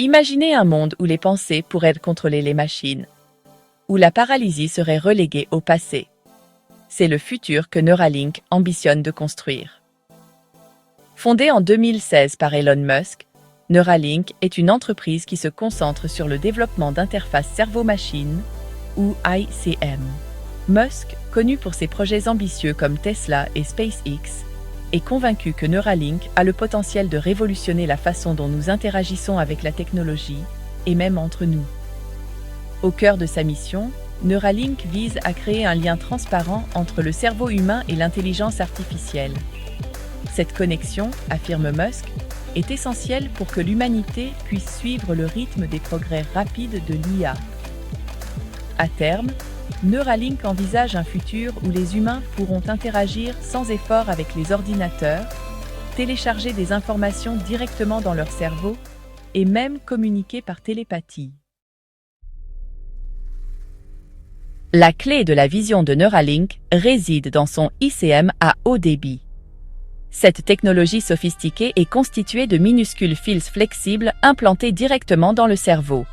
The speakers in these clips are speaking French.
Imaginez un monde où les pensées pourraient contrôler les machines, où la paralysie serait reléguée au passé. C'est le futur que Neuralink ambitionne de construire. Fondée en 2016 par Elon Musk, Neuralink est une entreprise qui se concentre sur le développement d'interfaces cerveau-machine, ou ICM. Musk, connu pour ses projets ambitieux comme Tesla et SpaceX, est convaincu que Neuralink a le potentiel de révolutionner la façon dont nous interagissons avec la technologie, et même entre nous. Au cœur de sa mission, Neuralink vise à créer un lien transparent entre le cerveau humain et l'intelligence artificielle. Cette connexion, affirme Musk, est essentielle pour que l'humanité puisse suivre le rythme des progrès rapides de l'IA. À terme, Neuralink envisage un futur où les humains pourront interagir sans effort avec les ordinateurs, télécharger des informations directement dans leur cerveau et même communiquer par télépathie. La clé de la vision de Neuralink réside dans son ICM à haut débit. Cette technologie sophistiquée est constituée de minuscules fils flexibles implantés directement dans le cerveau.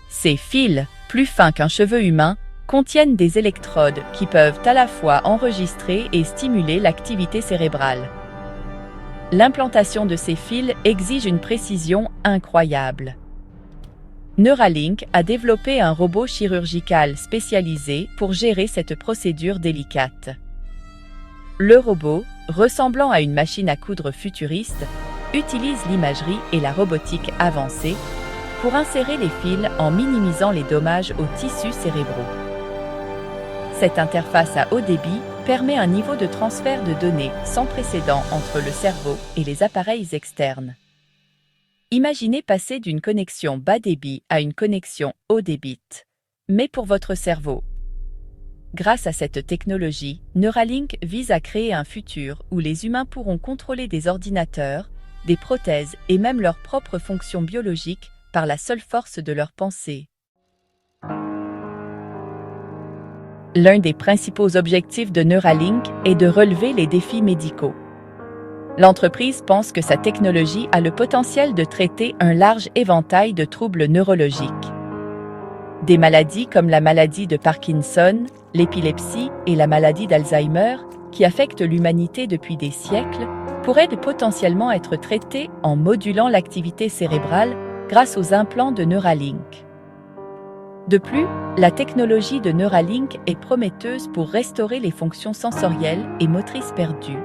Ces fils, plus fins qu'un cheveu humain, contiennent des électrodes qui peuvent à la fois enregistrer et stimuler l'activité cérébrale. L'implantation de ces fils exige une précision incroyable. Neuralink a développé un robot chirurgical spécialisé pour gérer cette procédure délicate. Le robot, ressemblant à une machine à coudre futuriste, utilise l'imagerie et la robotique avancée pour insérer les fils en minimisant les dommages aux tissus cérébraux. Cette interface à haut débit permet un niveau de transfert de données sans précédent entre le cerveau et les appareils externes. Imaginez passer d'une connexion bas débit à une connexion haut débit, mais pour votre cerveau. Grâce à cette technologie, Neuralink vise à créer un futur où les humains pourront contrôler des ordinateurs, des prothèses et même leurs propres fonctions biologiques par la seule force de leur pensée. L'un des principaux objectifs de Neuralink est de relever les défis médicaux. L'entreprise pense que sa technologie a le potentiel de traiter un large éventail de troubles neurologiques. Des maladies comme la maladie de Parkinson, l'épilepsie et la maladie d'Alzheimer, qui affectent l'humanité depuis des siècles, pourraient potentiellement être traitées en modulant l'activité cérébrale grâce aux implants de Neuralink. De plus, la technologie de Neuralink est prometteuse pour restaurer les fonctions sensorielles et motrices perdues.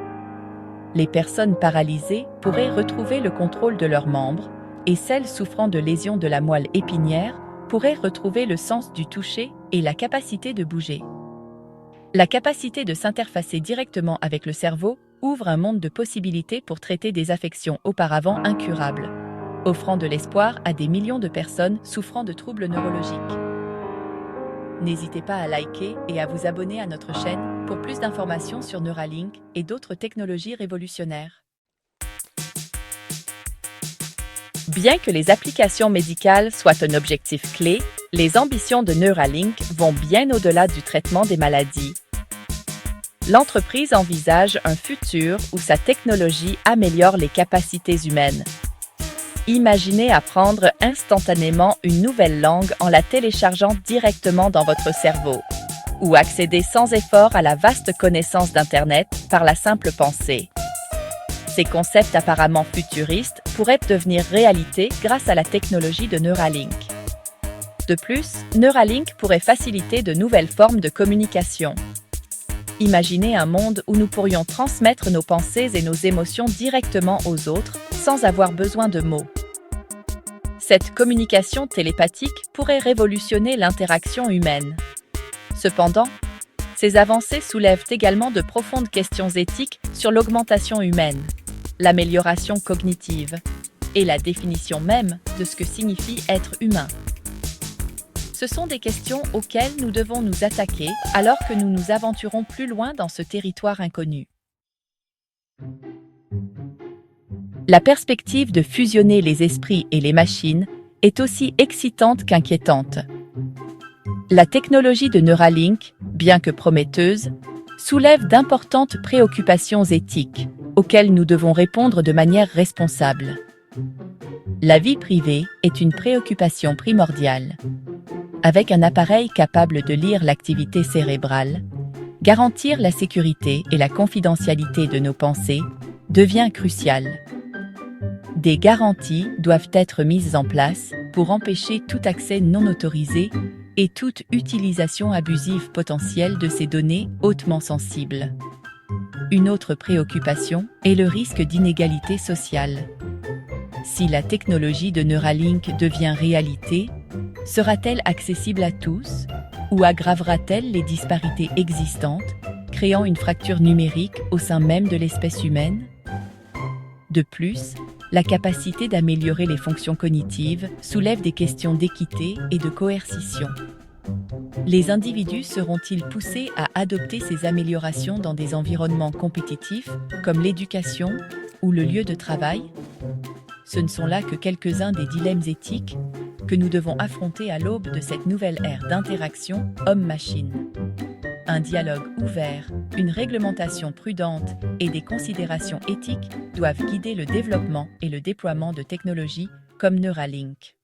Les personnes paralysées pourraient retrouver le contrôle de leurs membres et celles souffrant de lésions de la moelle épinière pourraient retrouver le sens du toucher et la capacité de bouger. La capacité de s'interfacer directement avec le cerveau ouvre un monde de possibilités pour traiter des affections auparavant incurables, offrant de l'espoir à des millions de personnes souffrant de troubles neurologiques. N'hésitez pas à liker et à vous abonner à notre chaîne pour plus d'informations sur Neuralink et d'autres technologies révolutionnaires. Bien que les applications médicales soient un objectif clé, les ambitions de Neuralink vont bien au-delà du traitement des maladies. L'entreprise envisage un futur où sa technologie améliore les capacités humaines. Imaginez apprendre instantanément une nouvelle langue en la téléchargeant directement dans votre cerveau, ou accéder sans effort à la vaste connaissance d'Internet par la simple pensée. Ces concepts apparemment futuristes pourraient devenir réalité grâce à la technologie de Neuralink. De plus, Neuralink pourrait faciliter de nouvelles formes de communication. Imaginez un monde où nous pourrions transmettre nos pensées et nos émotions directement aux autres sans avoir besoin de mots. Cette communication télépathique pourrait révolutionner l'interaction humaine. Cependant, ces avancées soulèvent également de profondes questions éthiques sur l'augmentation humaine, l'amélioration cognitive et la définition même de ce que signifie être humain. Ce sont des questions auxquelles nous devons nous attaquer alors que nous nous aventurons plus loin dans ce territoire inconnu. La perspective de fusionner les esprits et les machines est aussi excitante qu'inquiétante. La technologie de Neuralink, bien que prometteuse, soulève d'importantes préoccupations éthiques, auxquelles nous devons répondre de manière responsable. La vie privée est une préoccupation primordiale. Avec un appareil capable de lire l'activité cérébrale, garantir la sécurité et la confidentialité de nos pensées devient crucial. Des garanties doivent être mises en place pour empêcher tout accès non autorisé et toute utilisation abusive potentielle de ces données hautement sensibles. Une autre préoccupation est le risque d'inégalité sociale. Si la technologie de Neuralink devient réalité, sera-t-elle accessible à tous ou aggravera-t-elle les disparités existantes, créant une fracture numérique au sein même de l'espèce humaine? De plus, la capacité d'améliorer les fonctions cognitives soulève des questions d'équité et de coercition. Les individus seront-ils poussés à adopter ces améliorations dans des environnements compétitifs, comme l'éducation ou le lieu de travail? Ce ne sont là que quelques-uns des dilemmes éthiques que nous devons affronter à l'aube de cette nouvelle ère d'interaction homme-machine. Un dialogue ouvert, une réglementation prudente et des considérations éthiques doivent guider le développement et le déploiement de technologies comme Neuralink.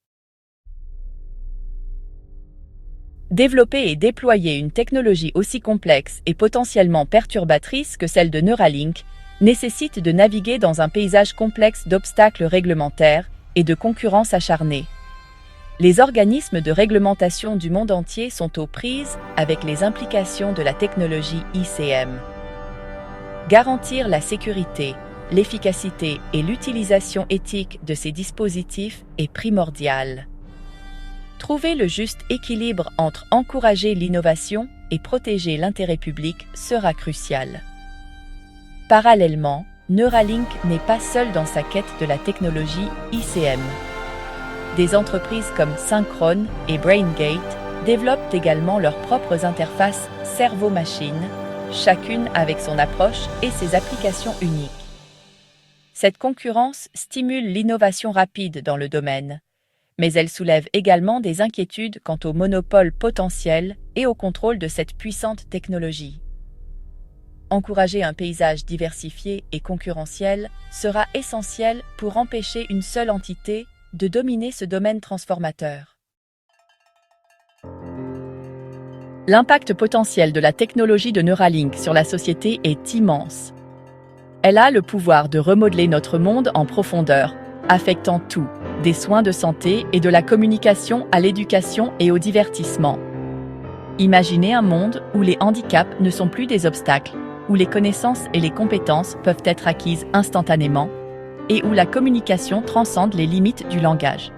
Développer et déployer une technologie aussi complexe et potentiellement perturbatrice que celle de Neuralink nécessite de naviguer dans un paysage complexe d'obstacles réglementaires et de concurrence acharnée. Les organismes de réglementation du monde entier sont aux prises avec les implications de la technologie ICM. Garantir la sécurité, l'efficacité et l'utilisation éthique de ces dispositifs est primordial. Trouver le juste équilibre entre encourager l'innovation et protéger l'intérêt public sera crucial. Parallèlement, Neuralink n'est pas seul dans sa quête de la technologie ICM. Des entreprises comme Synchron et BrainGate développent également leurs propres interfaces cerveau-machine, chacune avec son approche et ses applications uniques. Cette concurrence stimule l'innovation rapide dans le domaine, mais elle soulève également des inquiétudes quant au monopole potentiel et au contrôle de cette puissante technologie. Encourager un paysage diversifié et concurrentiel sera essentiel pour empêcher une seule entité de dominer ce domaine transformateur. L'impact potentiel de la technologie de Neuralink sur la société est immense. Elle a le pouvoir de remodeler notre monde en profondeur, affectant tout, des soins de santé et de la communication à l'éducation et au divertissement. Imaginez un monde où les handicaps ne sont plus des obstacles, où les connaissances et les compétences peuvent être acquises instantanément et où la communication transcende les limites du langage.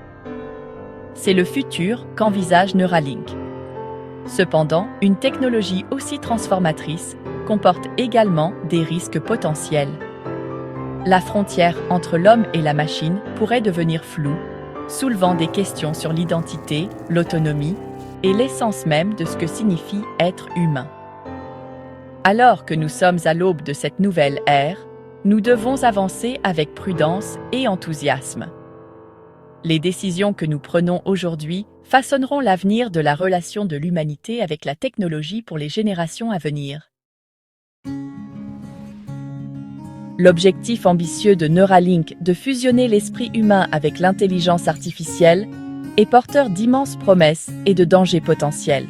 C'est le futur qu'envisage Neuralink. Cependant, une technologie aussi transformatrice comporte également des risques potentiels. La frontière entre l'homme et la machine pourrait devenir floue, soulevant des questions sur l'identité, l'autonomie et l'essence même de ce que signifie être humain. Alors que nous sommes à l'aube de cette nouvelle ère, nous devons avancer avec prudence et enthousiasme. Les décisions que nous prenons aujourd'hui façonneront l'avenir de la relation de l'humanité avec la technologie pour les générations à venir. L'objectif ambitieux de Neuralink de fusionner l'esprit humain avec l'intelligence artificielle est porteur d'immenses promesses et de dangers potentiels.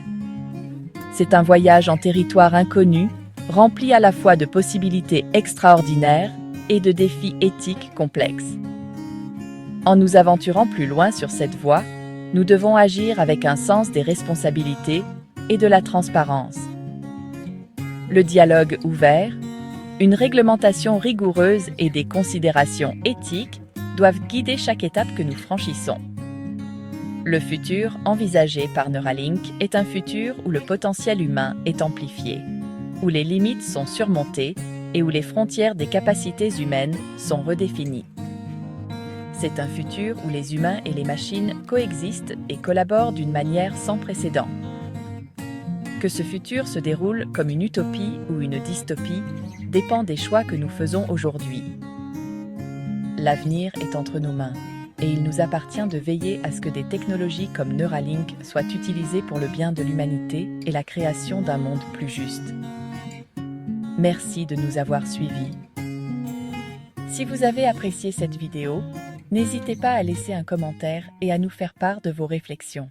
C'est un voyage en territoire inconnu, rempli à la fois de possibilités extraordinaires et de défis éthiques complexes. En nous aventurant plus loin sur cette voie, nous devons agir avec un sens des responsabilités et de la transparence. Le dialogue ouvert, une réglementation rigoureuse et des considérations éthiques doivent guider chaque étape que nous franchissons. Le futur envisagé par Neuralink est un futur où le potentiel humain est amplifié, où les limites sont surmontées et où les frontières des capacités humaines sont redéfinies. C'est un futur où les humains et les machines coexistent et collaborent d'une manière sans précédent. Que ce futur se déroule comme une utopie ou une dystopie dépend des choix que nous faisons aujourd'hui. L'avenir est entre nos mains et il nous appartient de veiller à ce que des technologies comme Neuralink soient utilisées pour le bien de l'humanité et la création d'un monde plus juste. Merci de nous avoir suivis. Si vous avez apprécié cette vidéo, N'hésitez pas à laisser un commentaire et à nous faire part de vos réflexions.